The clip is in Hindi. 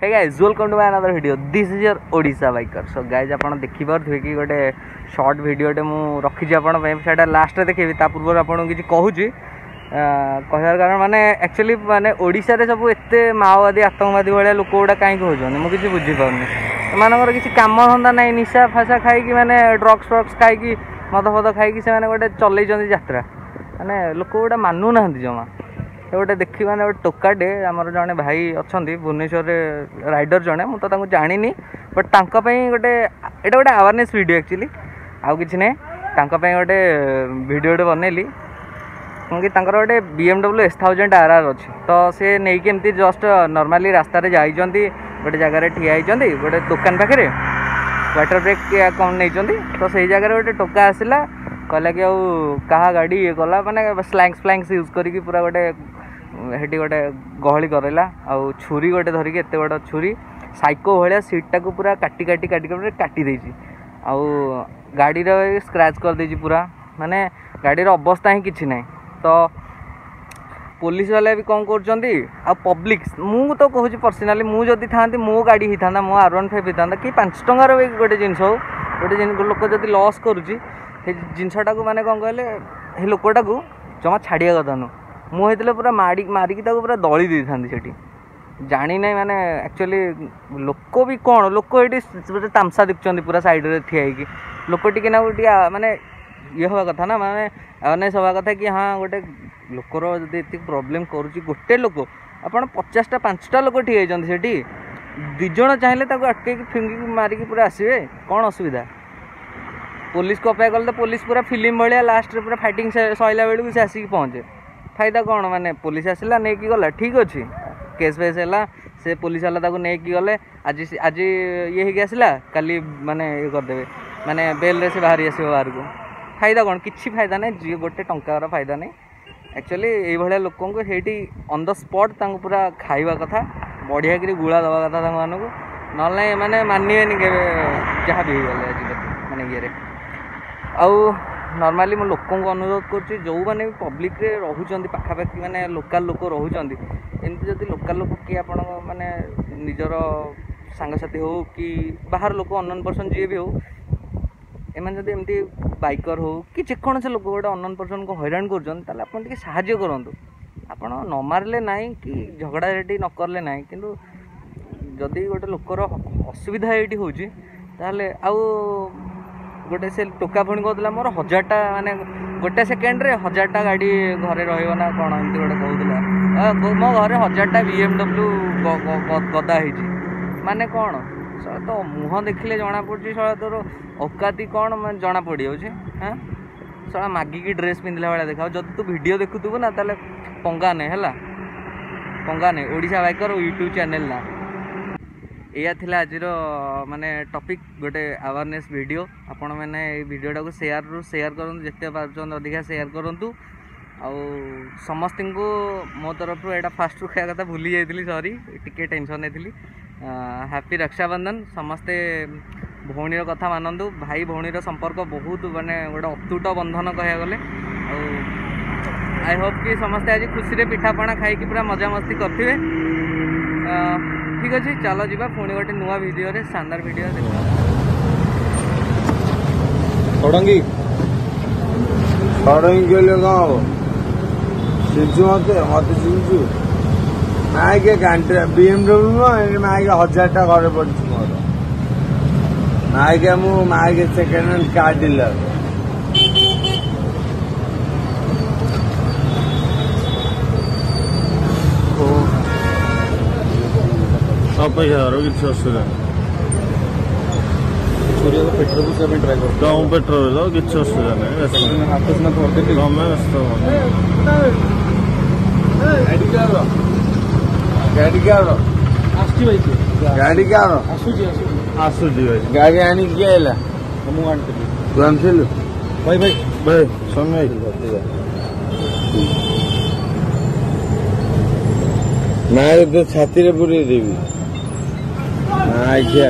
Hey guys, welcome to my another video. This is your Odisha biker. So guys, आप देखी पारे कि गोटे शॉर्ट वीडियो टे मुझे रखी आपटा लास्ट देखेबी ता पूर्व आपको किसी कहूँ कहर कारण माने एक्चुअली माने ओडिशा रे सब एते माओवादी आतंकवादी भाया लोक गुड़ा कहीं होने मुझे बुझीपारनी एम किसी कम धंदा ना निशा फाशा खाई माने ड्रग्स फ्रग्स खाई मद फद खाई से गोटे चल यात्रा माने लोक गुड़ा मानु ना जमा गोटे देखी मैंने गोटे टोकाटे आमर जड़े भाई अच्छा भुवनेश्वर राइडर जड़े मुझे तो जानी बट गोटे यहाँ गोटे अवेयरनेस वीडियो एक्चुअली आउ कि नहीं गोटे वीडियोटे बनैली कि गोटे BMW S1000 RR अच्छी तो सी नहीं कि जस्ट नॉर्मली रास्ता जाइए गोटे जगार ठिया होती गोटे दुकान पाखे वाटर ब्रेक कौन नहीं तो सही जगह गोटे टोका आसला कहला कि क्या गाड़ी ये कला माने स्लैंग्स फ्लैंग्स यूज करी पूरा गोटे हेटी गोटे गहली करला आउ छुरी गोटे धरिकी एत बड़ छुरी साइको भाया सीटा को पूरा काटी काटी काटी काटी देछि आउ गाड़ी स्क्रैच कर देछि पूरा माने गाड़ी अवस्था ही किछि नहीं तो पुलिस वाले भी कौन कर पब्लिक मु तो कहूँ पर्सनाली मुझे था मो गाड़ी ही था मो R15 ही था कि 5 टंकार गोटे जिनस हो गोटे लोक जब लॉस करुँची जिनसटा को माने कौन कहले लोकटा को जमा छाड़िया कथा नु मुझे पूरा मारिकी पूरा दली दी था जानी नहीं माने एक्चुअली लोक भी कौन लोक ये तामसा देखुं पूरा साइड रे ठिया लोक टी माने ये हवा कथा ना माने अवेयरनेस हवा कथा कि हाँ गोटे लोकर जब ये प्रोब्लेम करुँची गोटे लोक आपड़ 50टा 5टा लोक ठिया से दिज चाहिए अटक फिंगिक मारिकी पूरा आसवे कौन असुविधा पुलिस को अपेक्षा कले तो पुलिस पूरा फिल्म भाया लास्ट पूरा फाइटिंग सैला बेलू से आसिक पहुँचे फायदा कौन माने पुलिस आसला नहीं कि गला ठीक अच्छे केस फेस है से पुलिस वाला नहीं कि गले आज आज ये ही आसला काली माने ये करदे माने बेल रे से बाहरी आस बाहर को फायदा कौन किसी फायदा नहीं जी गोटे टंकार फायदा नहीं एक्चुअली ये लोक को ऑन द स्पॉट पूरा खाइबा कथा बढ़िया कि गुड़ा दवा कथा मानक ना माने मानवेनि के जहाँ भी गले आज माने ये आउ नॉर्मली मो लोक अनुरोध करुँची जो मैंने भी पब्लिक रे रोचंती पाखापाखि माने लोकल लोक रोचंती एमती जदि लोकल लोक किए आप माने निजर सांगसाथी हो कि बाहर लोक अननोन पर्सन जी भी हो एम जब एमती बाइकर हो कि जेकोसी लोक गोटे अननोन पर्सन को हैरान कर साहाय्य करूँ आप न मारे ना कि झगड़ा रेटी न करले ना कि जदि गोटे लोकर असुविधा ये होले आउ गोटे से टोका पुणी कहला मोर 1000टा माने गोटे सेकेंड रे 1000टा गाड़ी घरे रहिबो ना कौन एमती गोटे कहूला मो घरे 1000टा BMW गदा होती माने कौन तो मुह देखिले जना पड़ी साला तोर औकाती कौन मैं जना पड़ जाऊे हाँ साला मागिकी ड्रेस पिंधला भाया देखा जब तू वीडियो देखुथु ना ताले पंगा नहीं है पंगा नहीं ओडिशा बाइकर यूट्यूब चैनल ना या थिला आजिर माने टॉपिक गोटे अवेयरनेस वीडियो आपण मैंने वीडियोटा को शेयर करूँ जिते पार्चन अधिका शेयर करूँ आउ समस्त को मो तरफ यहाँ फास्ट खाया कथा भूली जाइली सॉरी टिके टेंशन नहीं हैप्पी रक्षाबंधन समस्ते भौणीर कथा मानतु भाई भौणीर संपर्क बहुत माने गोटे अतुट बंधन कह गले आई होप कि समस्ते आज खुशी पिठापणा खाई पूरा मजा मस्ती करेंगे ठीक अच्छे चलो जी पुणी गोटे नुआ वीडियो रे शानदार वीडियो देखा खड़ंगी के लिए कौन चिंचु मत चिंचु माइके घंटे BMW माइके 1000टा घर पड़ी मोर माइके माइके सेकेंड हैंड कार डीलर किसी असुविधा पेट्रोल ट्राई कर पेट्रोल किसी असुविधा नहीं हाथ सिना थोड़ी गाड़ी क्या आसुची भाई गाड़ी आनी किए तू आनथिलु भाई भाई भाई समय ना तो छाती रे पूरी देवी ना क्या